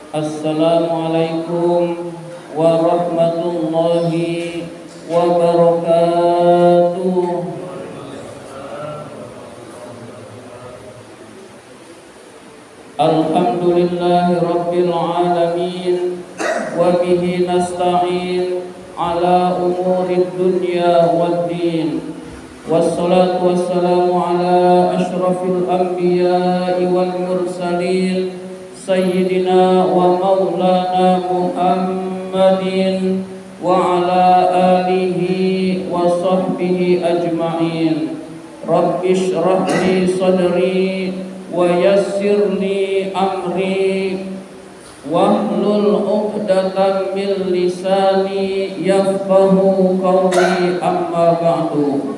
Assalamualaikum warahmatullahi wabarakatuh. Alhamdulillahi rabbil alamin, wa bihi nasta'in ala umurid dunya waddin. Wassalatu wassalamu ala ashrafil anbiya'i wal mursalin, sayyidina wa maulana Muhammadin wa ala alihi wa sahbihi ajma'in. Rabbi shrah li sadri wa yassir li amri wahlul 'uqdatam min lisani yafqahu qawli, amma ba'du.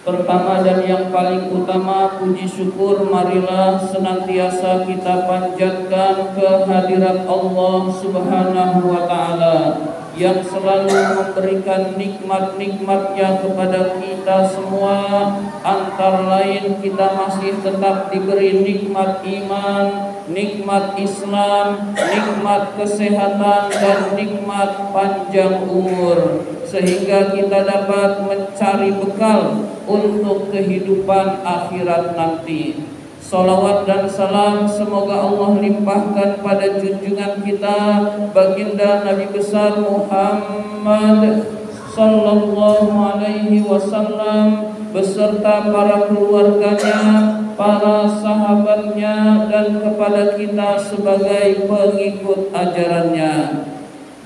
Pertama dan yang paling utama, puji syukur marilah senantiasa kita panjatkan kehadirat Allah Subhanahu wa ta'ala yang selalu memberikan nikmat-nikmatnya kepada kita semua. Antara lain kita masih tetap diberi nikmat iman, nikmat Islam, nikmat kesehatan, dan nikmat panjang umur, sehingga kita dapat mencari bekal untuk kehidupan akhirat nanti. Salawat dan salam semoga Allah limpahkan pada junjungan kita baginda Nabi besar Muhammad sallallahu alaihi wasallam beserta para keluarganya, para sahabatnya, dan kepada kita sebagai pengikut ajarannya.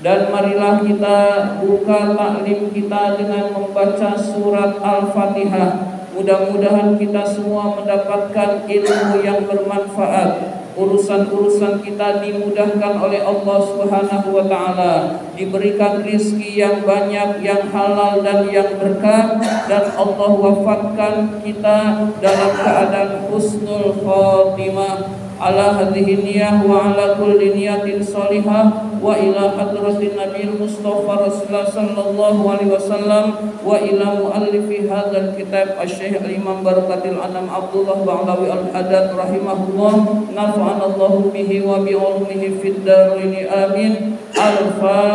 Dan marilah kita buka taklim kita dengan membaca surat Al-Fatihah. Mudah-mudahan kita semua mendapatkan ilmu yang bermanfaat, urusan-urusan kita dimudahkan oleh Allah Subhanahu wa ta'ala, diberikan rizki yang banyak, yang halal dan yang berkah, dan Allah wafatkan kita dalam keadaan husnul khotimah. Ala hadhihi niyah wa ala kulli niyatin salihah wa ila hadratin Nabi Mustafa Rasulullah sallallahu alaihi wasallam wa ila muallifi hadzal kitab Asy-Syaikh Imam Barakatil Anam Abdullah Ba'lawi Al-Haddad rahimahullah, nafa'anallahu bihi wa bi ulumihi fid dharain amin. Al-Fatihah.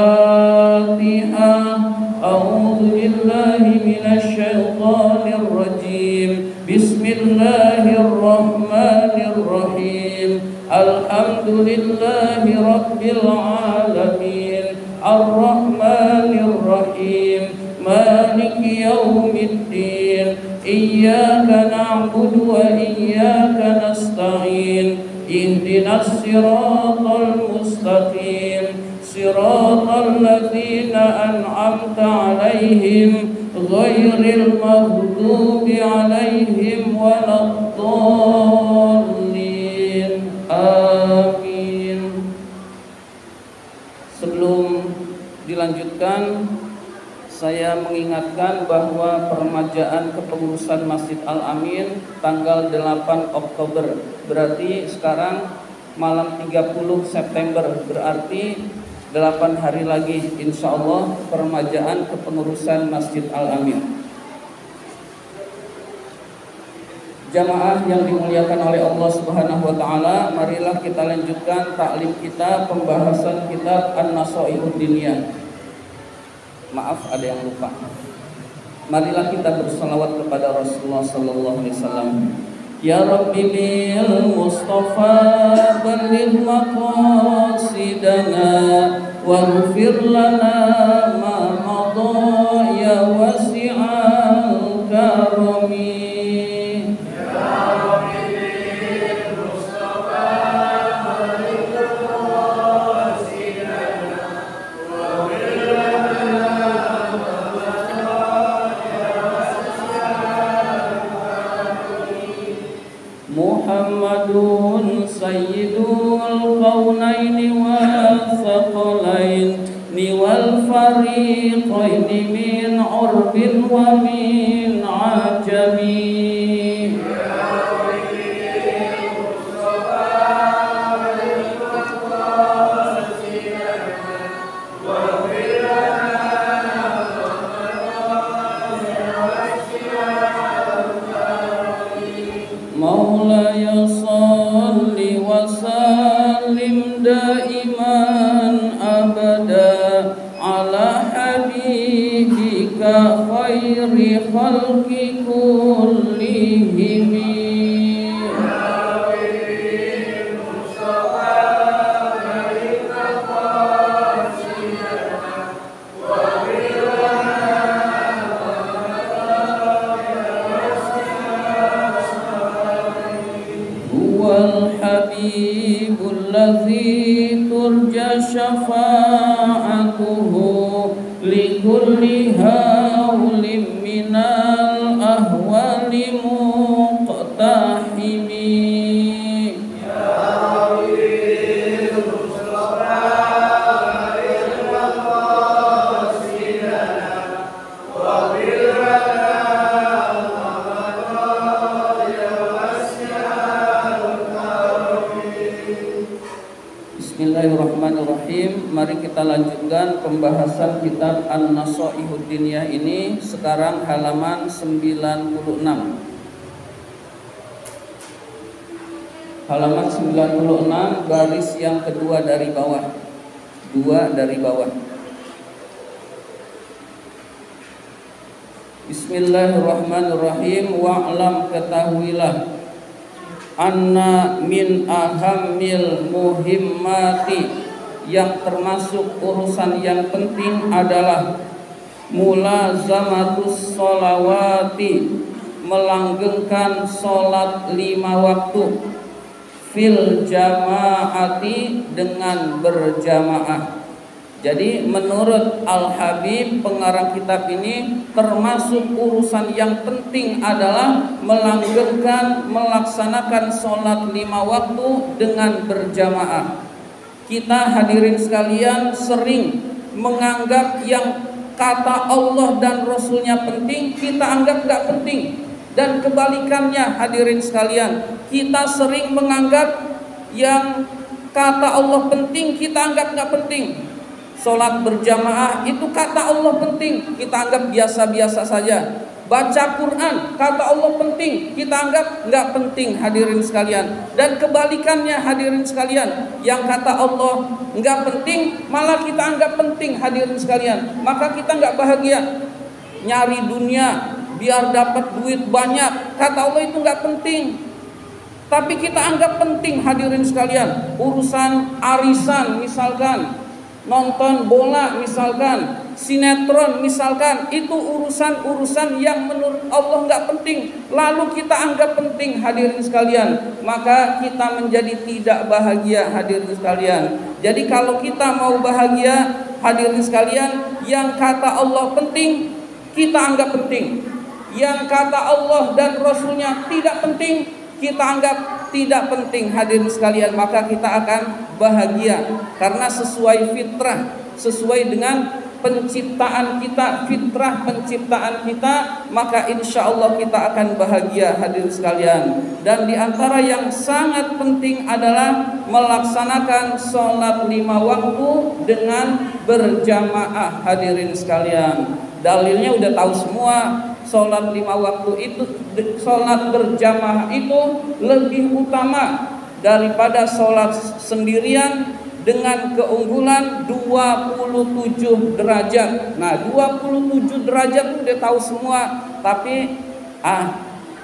A'udzu billahi minasy syaithanir rajim. Bismillahirrahmanirrahim. Alhamdulillahi rabbil alamin. Ar-Rahmanir-Rahim. Maliki yaumiddin. Iyyaka na'budu wa iyyaka nasta'in. Ihdinas siratal mustaqim. Siratal ladzina an'amta 'alaihim ghairil maghdubi 'alaihim waladdallin. Amin. Sebelum dilanjutkan, saya mengingatkan bahwa peremajaan kepengurusan Masjid Al-Amin tanggal 8 Oktober, berarti sekarang malam 30 September, berarti 8 hari lagi insya Allah peremajaan kepengurusan Masjid Al-Amin. Jamaah yang dimuliakan oleh Allah Subhanahu wa ta'ala, marilah kita lanjutkan taklim kita, pembahasan kitab An-Nasaihud Diniyah. Maaf ada yang lupa. Marilah kita bersalawat kepada Rasulullah sallallahu alaihi wasallam. Ya Rabbi bil Mustafa balligh maqasidana waghfir lana ma madha ya wasi'al karami. Muhammadun sayyidul qawnaini wal thaqalaini wal fariqaini min urbin wa min ajami. Maulaya salli wa sallim da'i khalqi kullihim. Habibul ladzi turja syafa'atuhu li kulli hawlim minal ahwali muqtahimi. Bismillahirrahmanirrahim. Mari kita lanjutkan pembahasan kitab An-Nasaihud Diniyah ini. Sekarang halaman 96. Halaman 96, baris yang kedua dari bawah. Dua dari bawah. Bismillahirrahmanirrahim. Wa'lam, ketahuilah, anna min ahammil muhimmati, yang termasuk urusan yang penting adalah mulazamatus sholawati, melanggengkan sholat 5 waktu, fil jamaati, dengan berjamaah. Jadi menurut Al-Habib, pengarang kitab ini, termasuk urusan yang penting adalah melanggengkan, melaksanakan sholat 5 waktu dengan berjamaah. Kita hadirin sekalian sering menganggap yang kata Allah dan Rasulnya penting, kita anggap gak penting. Dan kebalikannya hadirin sekalian, kita sering menganggap yang kata Allah penting, kita anggap gak penting. Sholat berjamaah itu kata Allah penting, kita anggap biasa-biasa saja. Baca Quran, kata Allah penting, kita anggap nggak penting hadirin sekalian. Dan kebalikannya hadirin sekalian, yang kata Allah nggak penting, malah kita anggap penting hadirin sekalian. Maka kita nggak bahagia. Nyari dunia biar dapat duit banyak, kata Allah itu nggak penting. Tapi kita anggap penting hadirin sekalian. Urusan arisan misalkan, nonton bola misalkan, sinetron misalkan, itu urusan-urusan yang menurut Allah nggak penting, lalu kita anggap penting hadirin sekalian, maka kita menjadi tidak bahagia hadirin sekalian. Jadi kalau kita mau bahagia hadirin sekalian, yang kata Allah penting kita anggap penting, yang kata Allah dan Rasulnya tidak penting kita anggap tidak penting hadirin sekalian, maka kita akan bahagia karena sesuai fitrah, sesuai dengan penciptaan kita, fitrah penciptaan kita, maka insya Allah kita akan bahagia hadirin sekalian. Dan diantara yang sangat penting adalah melaksanakan sholat 5 waktu dengan berjamaah hadirin sekalian. Dalilnya udah tahu semua, sholat 5 waktu itu, sholat berjamaah itu lebih utama daripada sholat sendirian dengan keunggulan 27 derajat. Nah 27 derajat itu udah tahu semua, tapi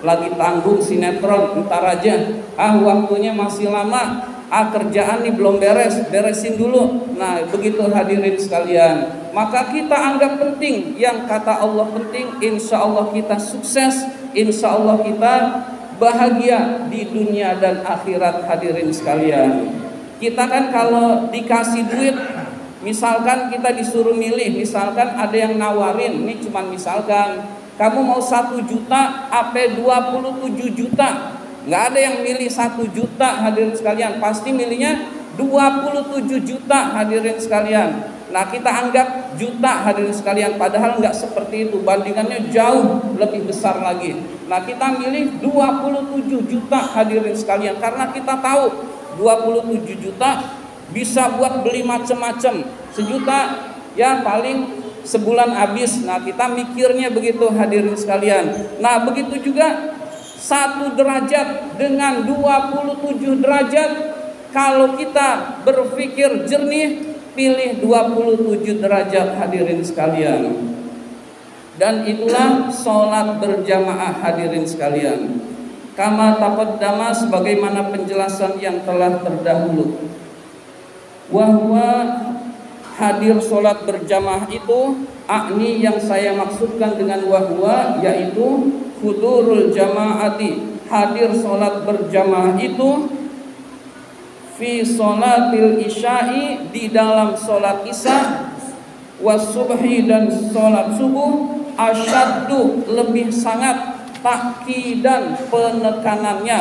lagi tanggung sinetron, ntar aja, waktunya masih lama, kerjaan nih belum beresin dulu. Nah begitu hadirin sekalian, maka kita anggap penting yang kata Allah penting, insya Allah kita sukses, insya Allah kita bahagia di dunia dan akhirat hadirin sekalian. Kita kan kalau dikasih duit, misalkan kita disuruh milih, misalkan ada yang nawarin, ini cuman misalkan, kamu mau 1 juta apa 27 juta, nggak ada yang milih 1 juta hadirin sekalian, pasti milihnya 27 juta hadirin sekalian. Nah kita anggap juta hadirin sekalian, padahal nggak seperti itu, bandingannya jauh lebih besar lagi. Nah kita milih 27 juta hadirin sekalian, karena kita tahu 27 juta bisa buat beli macam-macam. 1 juta ya paling sebulan habis. Nah kita mikirnya begitu hadirin sekalian. Nah begitu juga 1 derajat dengan 27 derajat, kalau kita berpikir jernih, pilih 27 derajat hadirin sekalian. Dan itulah sholat berjamaah hadirin sekalian. Kama taqaddama, sebagaimana penjelasan yang telah terdahulu. Wahwa hadir sholat berjamaah itu, akni yang saya maksudkan dengan wahwa yaitu hudurul jamaati, hadir sholat berjamaah itu fi sholatil isya'i, di dalam sholat isya, wasubhi, dan sholat subuh, asyaddu, lebih sangat, takkidan, penekanannya,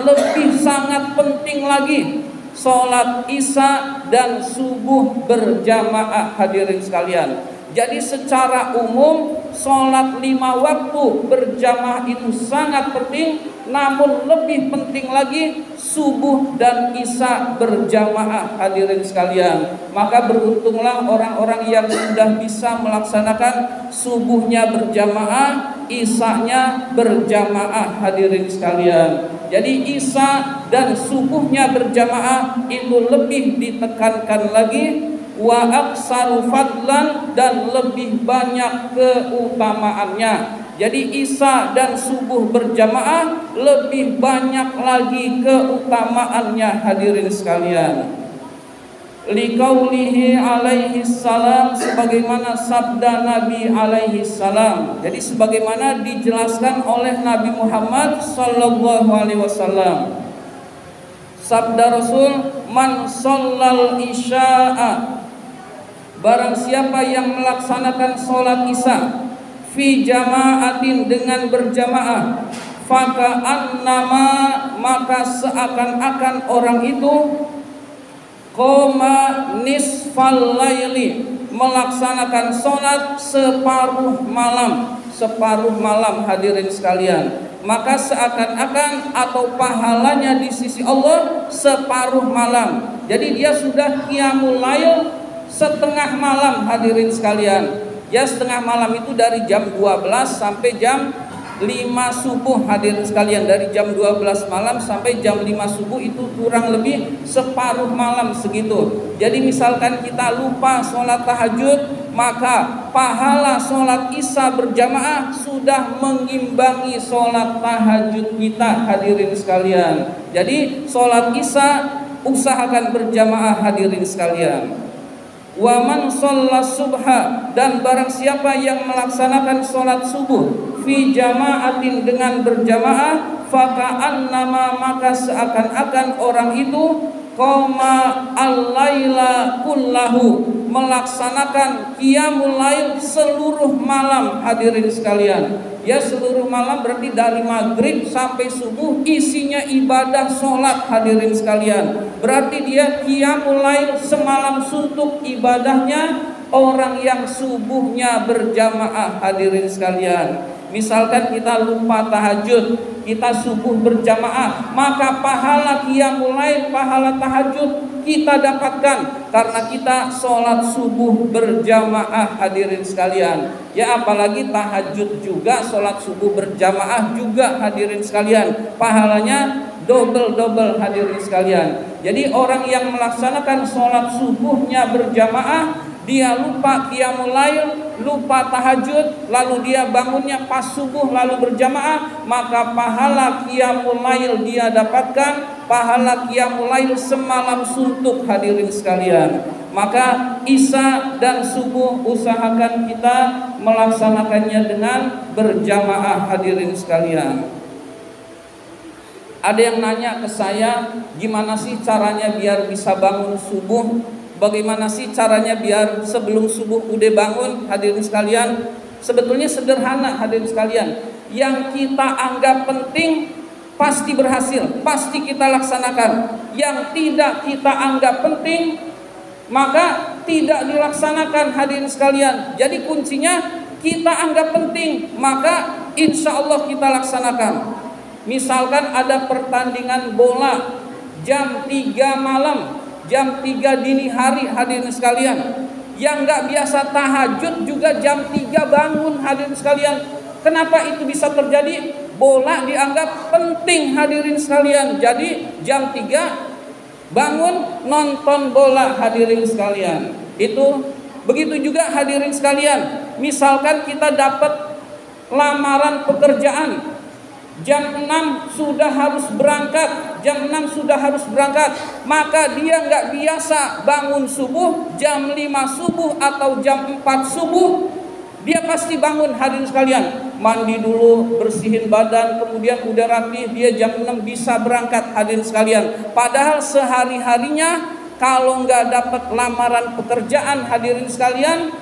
lebih sangat penting lagi sholat isya dan subuh berjamaah hadirin sekalian. Jadi secara umum sholat 5 waktu berjamaah itu sangat penting, namun lebih penting lagi subuh dan isya berjamaah hadirin sekalian. Maka beruntunglah orang-orang yang sudah bisa melaksanakan subuhnya berjamaah, isyanya berjamaah hadirin sekalian. Jadi isya dan subuhnya berjamaah itu lebih ditekankan lagi, wa aksaru fadlan, dan lebih banyak keutamaannya. Jadi isya dan subuh berjamaah lebih banyak lagi keutamaannya hadirin sekalian. Liqaulihi alaihi salam, sebagaimana sabda Nabi alaihi salam. Jadi sebagaimana dijelaskan oleh Nabi Muhammad sallallahu alaihi wasallam. Sabda Rasul, man shallal isya'a, barang siapa yang melaksanakan sholat isya fi jama'atin, dengan berjamaah, faka annama, maka seakan-akan orang itu qoma nisfal laili, melaksanakan sholat separuh malam hadirin sekalian. Maka seakan-akan atau pahalanya di sisi Allah separuh malam. Jadi dia sudah qiyamul lail setengah malam hadirin sekalian. Ya, setengah malam itu dari jam 12 sampai jam 5 subuh hadirin sekalian. Dari jam 12 malam sampai jam 5 subuh itu kurang lebih separuh malam segitu. Jadi misalkan kita lupa sholat tahajud, maka pahala sholat isya berjamaah sudah mengimbangi sholat tahajud kita hadirin sekalian. Jadi sholat isya usahakan berjamaah hadirin sekalian. Wa man shallas subha, dan barang siapa yang melaksanakan sholat subuh fi jama'atin, dengan berjamaah, faka'annama, maka seakan-akan orang itu qoma al-laila kullahu, melaksanakan qiyamul lail seluruh malam hadirin sekalian. Ya, seluruh malam berarti dari maghrib sampai subuh isinya ibadah sholat hadirin sekalian. Berarti dia qiyamul lail semalam suntuk ibadahnya orang yang subuhnya berjamaah hadirin sekalian. Misalkan kita lupa tahajud, kita subuh berjamaah, maka pahala qiyamul lail, pahala tahajud kita dapatkan karena kita sholat subuh berjamaah hadirin sekalian. Ya, apalagi tahajud juga, sholat subuh berjamaah juga hadirin sekalian, pahalanya double hadirin sekalian. Jadi orang yang melaksanakan sholat subuhnya berjamaah, dia lupa qiyamul lail, lupa tahajud, lalu dia bangunnya pas subuh lalu berjamaah, maka pahala qiyamul lail dia dapatkan, pahala qiyamul lail semalam suntuk hadirin sekalian. Maka isya dan subuh usahakan kita melaksanakannya dengan berjamaah hadirin sekalian. Ada yang nanya ke saya, gimana sih caranya biar bisa bangun subuh? Bagaimana sih caranya biar sebelum subuh udah bangun hadirin sekalian? Sebetulnya sederhana hadirin sekalian. Yang kita anggap penting pasti berhasil, pasti kita laksanakan. Yang tidak kita anggap penting maka tidak dilaksanakan hadirin sekalian. Jadi kuncinya kita anggap penting, maka insya Allah kita laksanakan. Misalkan ada pertandingan bola jam 3 malam, jam 3 dini hari hadirin sekalian. Yang gak biasa tahajud juga jam 3 bangun hadirin sekalian. Kenapa itu bisa terjadi? Bola dianggap penting hadirin sekalian. Jadi jam 3 bangun nonton bola hadirin sekalian. Itu Begitu juga hadirin sekalian, misalkan kita dapat lamaran pekerjaan, jam 6 sudah harus berangkat, maka dia nggak biasa bangun subuh jam 5 subuh atau jam 4 subuh. Dia pasti bangun, hadirin sekalian, mandi dulu, bersihin badan, kemudian udah rapi, dia jam 6 bisa berangkat, hadirin sekalian. Padahal sehari-harinya kalau nggak dapat lamaran pekerjaan, hadirin sekalian,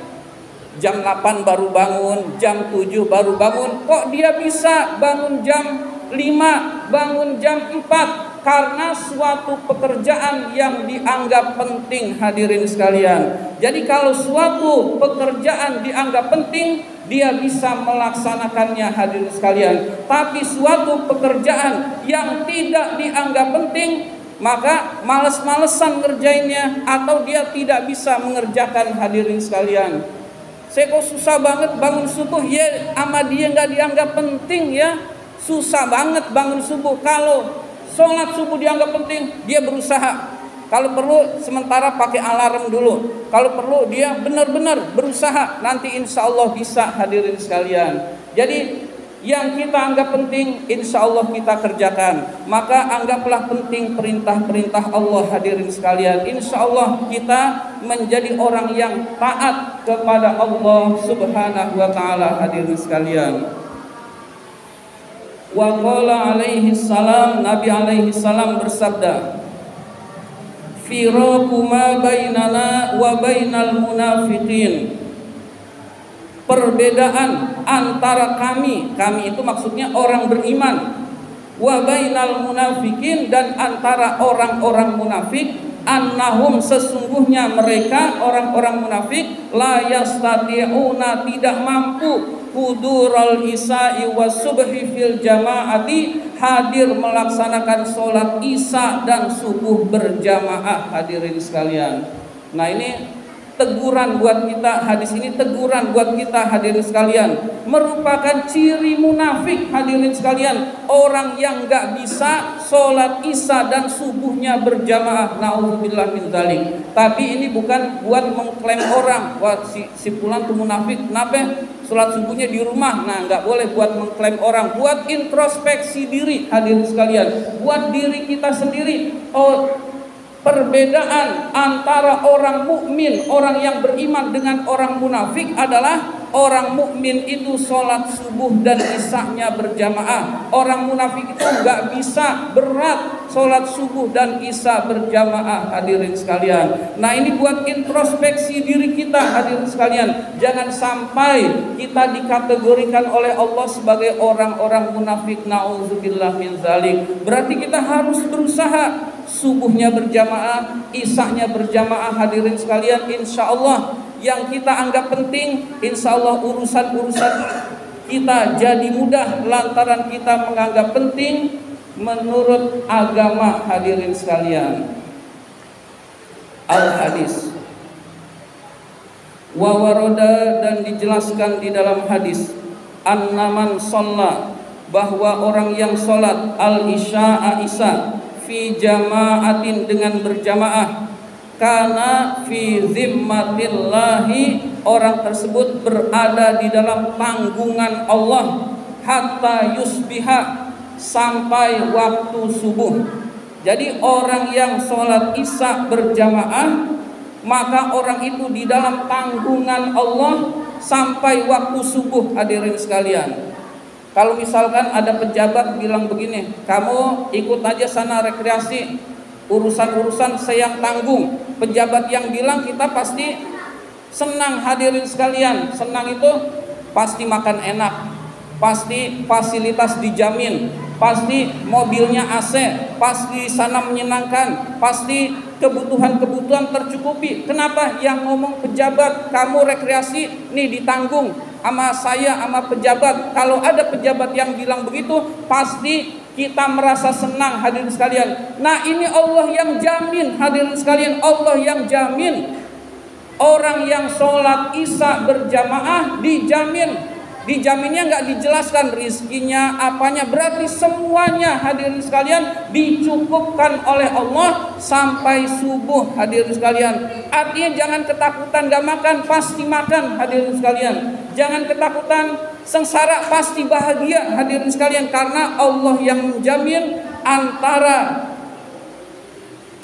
jam 8 baru bangun, jam 7 baru bangun. Kok dia bisa bangun jam 5, bangun jam 4? Karena suatu pekerjaan yang dianggap penting, hadirin sekalian. Jadi kalau suatu pekerjaan dianggap penting, dia bisa melaksanakannya, hadirin sekalian. Tapi suatu pekerjaan yang tidak dianggap penting, maka males-malesan ngerjainnya atau dia tidak bisa mengerjakan, hadirin sekalian. Saya kok susah banget bangun subuh, ya sama dia nggak dianggap penting ya. Susah banget bangun subuh. Kalau sholat subuh dianggap penting, dia berusaha. Kalau perlu sementara pakai alarm dulu. Kalau perlu dia benar-benar berusaha. Nanti insya Allah bisa, hadirin sekalian. Jadi yang kita anggap penting, insya Allah kita kerjakan. Maka anggaplah penting perintah-perintah Allah, hadirin sekalian. Insya Allah kita menjadi orang yang taat kepada Allah Subhanahu wa ta'ala, hadirin sekalian. Wa qala alaihi salam, Nabi alaihi salam bersabda, firaqu ma bainana wa bainal munafiqin. Perbedaan antara kami itu maksudnya orang beriman, wa bainal munafiqin, dan antara orang-orang munafik, annahum, sesungguhnya mereka orang-orang munafik, la yastati'una, tidak mampu, hudural isya'i was subhi fil jama'ati, hadir melaksanakan sholat isya dan subuh berjamaah, hadirin sekalian. Nah ini teguran buat kita, hadis ini teguran buat kita, hadirin sekalian. Merupakan ciri munafik, hadirin sekalian, orang yang gak bisa sholat isya dan subuhnya berjamaah. Na'udzubillah min dzalik. Tapi ini bukan buat mengklaim orang, wah si fulan tuh munafik, kenapa sholat subuhnya di rumah. Nah gak boleh buat mengklaim orang, buat introspeksi diri, hadirin sekalian, buat diri kita sendiri. Perbedaan antara orang mukmin, orang yang beriman, dengan orang munafik adalah orang mukmin itu sholat subuh dan isya-nya berjamaah. Orang munafik itu nggak bisa berat sholat subuh dan isya berjamaah, hadirin sekalian. Nah ini buat introspeksi diri kita, hadirin sekalian. Jangan sampai kita dikategorikan oleh Allah sebagai orang-orang munafik. Na'udzubillah min dzalik. Berarti kita harus berusaha subuhnya berjamaah, isya-nya berjamaah, hadirin sekalian. Insya Allah yang kita anggap penting, insya Allah urusan-urusan kita jadi mudah lantaran kita menganggap penting menurut agama, hadirin sekalian. Al-hadis wa waroda, dan dijelaskan di dalam hadis, annaman sholla, bahwa orang yang sholat al-isya'a isya fi jama'atin, dengan berjamaah, karena fi zimmatillahi, orang tersebut berada di dalam tanggungan Allah, hatta yusbiha, sampai waktu subuh. Jadi orang yang sholat isya berjamaah, maka orang itu di dalam tanggungan Allah sampai waktu subuh, hadirin sekalian. Kalau misalkan ada pejabat bilang begini, kamu ikut aja sana rekreasi, urusan-urusan saya yang tanggung. Pejabat yang bilang, kita pasti senang, hadirin sekalian. Senang itu pasti makan enak, pasti fasilitas dijamin, pasti mobilnya AC, pasti sana menyenangkan, pasti kebutuhan-kebutuhan tercukupi. Kenapa? Yang ngomong pejabat, kamu rekreasi nih ditanggung sama saya, sama pejabat. Kalau ada pejabat yang bilang begitu, pasti kita merasa senang, hadirin sekalian. Nah ini Allah yang jamin, hadirin sekalian, Allah yang jamin. Orang yang sholat isya berjamaah dijamin Dijaminnya nggak dijelaskan rizkinya, apanya. Berarti semuanya hadirin sekalian dicukupkan oleh Allah sampai subuh hadirin sekalian. Artinya jangan ketakutan gak makan, pasti makan hadirin sekalian. Jangan ketakutan sengsara, pasti bahagia hadirin sekalian. Karena Allah yang menjamin antara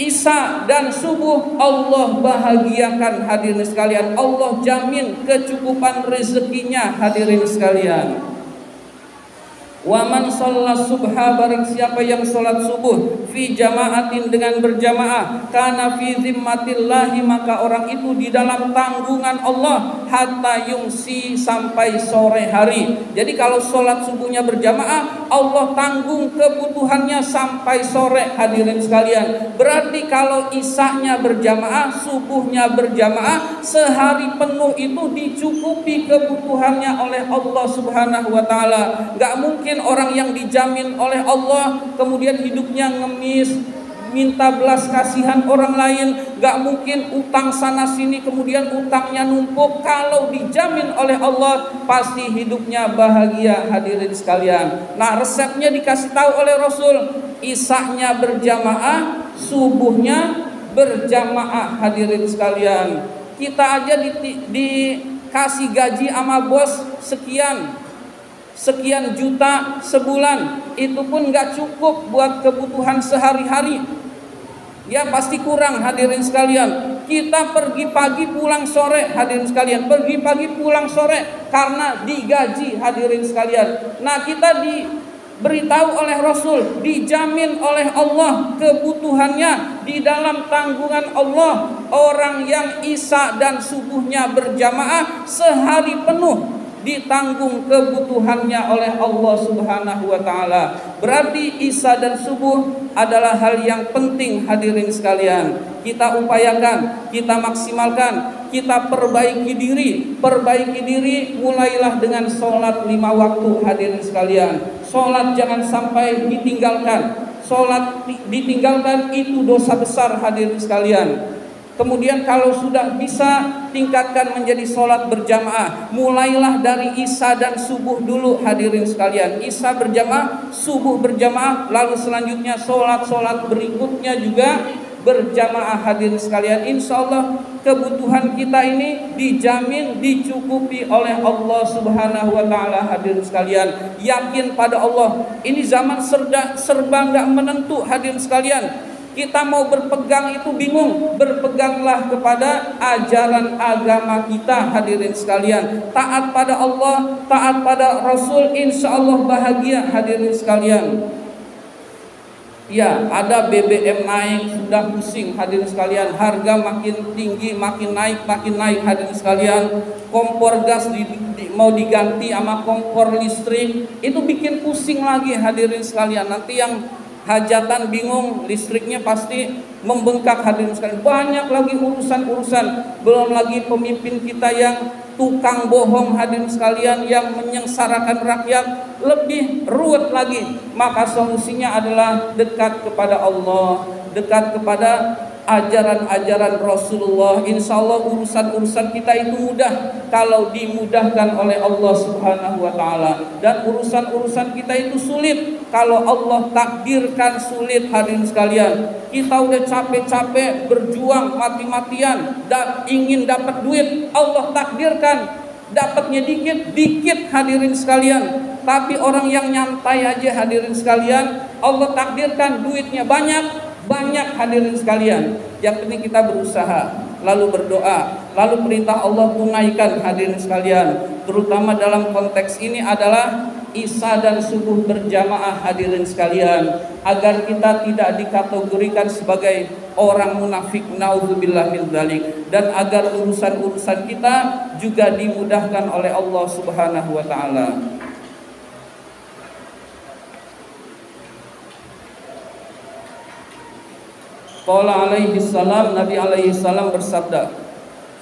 Isya dan subuh Allah bahagiakan hadirin sekalian. Allah jamin kecukupan rezekinya hadirin sekalian. Wa man shalla subha, barang siapa yang sholat subuh fi jama'atin dengan berjamaah, kana fi zimmatillahi, maka orang itu di dalam tanggungan Allah hatta yumsi, sampai sore hari. Jadi kalau sholat subuhnya berjamaah, Allah tanggung kebutuhannya sampai sore hadirin sekalian. Berarti kalau isanya berjamaah, subuhnya berjamaah, sehari penuh itu dicukupi kebutuhannya oleh Allah Subhanahu wa taala. Enggak mungkin orang yang dijamin oleh Allah kemudian hidupnya ngemis, minta belas kasihan orang lain. Gak mungkin utang sana sini kemudian utangnya numpuk. Kalau dijamin oleh Allah pasti hidupnya bahagia hadirin sekalian. Nah, resepnya dikasih tahu oleh Rasul. Isanya berjamaah, subuhnya berjamaah hadirin sekalian. Kita aja dikasih gaji sama bos sekian juta sebulan, itu pun gak cukup buat kebutuhan sehari-hari. Ya pasti kurang hadirin sekalian. Kita pergi pagi pulang sore hadirin sekalian, pergi pagi pulang sore karena digaji hadirin sekalian. Nah, kita diberitahu oleh Rasul, dijamin oleh Allah kebutuhannya di dalam tanggungan Allah. Orang yang isya dan subuhnya berjamaah sehari penuh ditanggung kebutuhannya oleh Allah Subhanahu wa taala. Berarti isya dan subuh adalah hal yang penting hadirin sekalian. Kita upayakan, kita maksimalkan, kita perbaiki diri mulailah dengan sholat 5 waktu hadirin sekalian. Sholat jangan sampai ditinggalkan. Sholat ditinggalkan itu dosa besar hadirin sekalian. Kemudian kalau sudah bisa, tingkatkan menjadi sholat berjamaah. Mulailah dari isya dan subuh dulu hadirin sekalian. Isya berjamaah, subuh berjamaah, lalu selanjutnya sholat berikutnya juga berjamaah hadirin sekalian. Insya Allah kebutuhan kita ini dijamin dicukupi oleh Allah Subhanahu wa taala hadirin sekalian. Yakin pada Allah. Ini zaman serba nggak menentu hadirin sekalian. Kita mau berpegang itu bingung. Berpeganglah kepada ajaran agama kita hadirin sekalian. Taat pada Allah, taat pada Rasul, insya Allah bahagia hadirin sekalian. Ya, ada BBM naik, sudah pusing hadirin sekalian. Harga makin tinggi, makin naik hadirin sekalian. Kompor gas mau diganti sama kompor listrik, itu bikin pusing lagi hadirin sekalian. Nanti yang hajatan bingung, listriknya pasti membengkak hadirin sekalian. Banyak lagi urusan-urusan. Belum lagi pemimpin kita yang tukang bohong hadirin sekalian, yang menyengsarakan rakyat, lebih ruwet lagi. Maka solusinya adalah dekat kepada Allah, dekat kepada ajaran-ajaran Rasulullah. Insya Allah urusan-urusan kita itu mudah kalau dimudahkan oleh Allah Subhanahu wa taala. Dan urusan-urusan kita itu sulit kalau Allah takdirkan sulit hadirin sekalian. Kita udah capek-capek berjuang mati-matian dan ingin dapat duit, Allah takdirkan dapatnya dikit hadirin sekalian. Tapi orang yang nyantai aja hadirin sekalian, Allah takdirkan duitnya banyak hadirin sekalian. Yang penting kita berusaha, lalu berdoa, lalu perintah Allah tunaikan hadirin sekalian. Terutama dalam konteks ini adalah isya dan subuh berjamaah hadirin sekalian, agar kita tidak dikategorikan sebagai orang munafik, naudzubillah min dzalik, dan agar urusan-urusan kita juga dimudahkan oleh Allah Subhanahu wa taala. Qala alaihi salam, Nabi alaihi salam bersabda,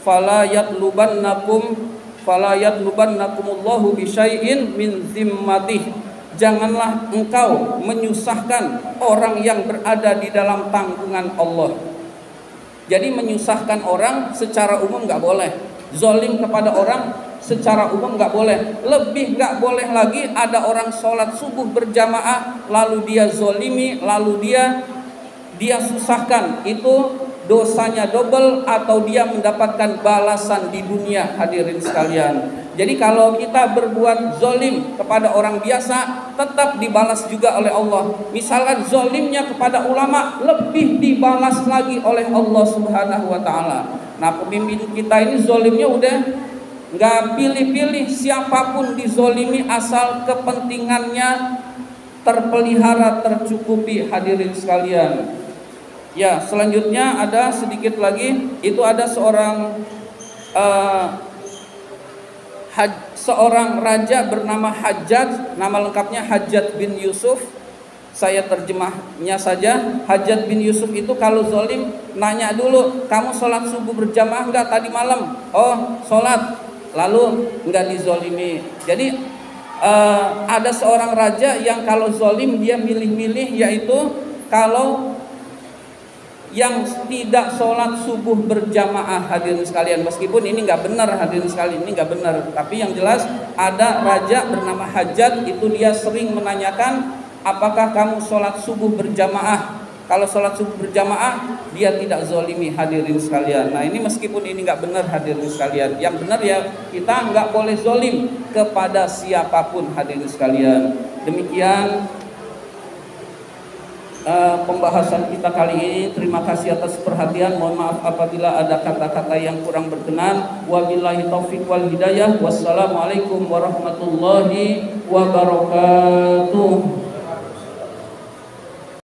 fala yatlubannakumullahu bi syai'in min zimmatih. Janganlah engkau menyusahkan orang yang berada di dalam tanggungan Allah. Jadi menyusahkan orang secara umum enggak boleh. Zalim kepada orang secara umum nggak boleh. Lebih nggak boleh lagi ada orang sholat subuh berjamaah lalu dia zolimi, lalu dia susahkan. Itu dosanya double atau dia mendapatkan balasan di dunia, hadirin sekalian. Jadi kalau kita berbuat zolim kepada orang biasa, tetap dibalas juga oleh Allah. Misalkan zolimnya kepada ulama, lebih dibalas lagi oleh Allah Subhanahu wa Ta'ala. Nah, pemimpin kita ini zolimnya udah nggak pilih-pilih, siapapun dizolimi asal kepentingannya terpelihara, tercukupi, hadirin sekalian. Ya, selanjutnya ada sedikit lagi, itu ada seorang raja bernama Hajjaj, nama lengkapnya Hajjaj bin Yusuf. Saya terjemahnya saja. Hajjaj bin Yusuf itu kalau zolim nanya dulu, kamu sholat subuh berjamaah enggak tadi malam? Oh, sholat. Lalu enggak dizolimi. Jadi ada seorang raja yang kalau zolim dia milih-milih, yaitu kalau yang tidak sholat subuh berjamaah, hadirin sekalian. Meskipun ini nggak benar, hadirin sekalian, ini nggak benar. Tapi yang jelas ada raja bernama Hajjaj, itu dia sering menanyakan, apakah kamu sholat subuh berjamaah? Kalau sholat subuh berjamaah dia tidak zolimi, hadirin sekalian. Nah ini meskipun ini nggak benar, hadirin sekalian. Yang benar ya kita nggak boleh zolim kepada siapapun, hadirin sekalian. Demikian pembahasan kita kali ini. Terima kasih atas perhatian. Mohon maaf apabila ada kata-kata yang kurang berkenan. Wabillahi taufiq wal hidayah. Wassalamualaikum warahmatullahi wabarakatuh.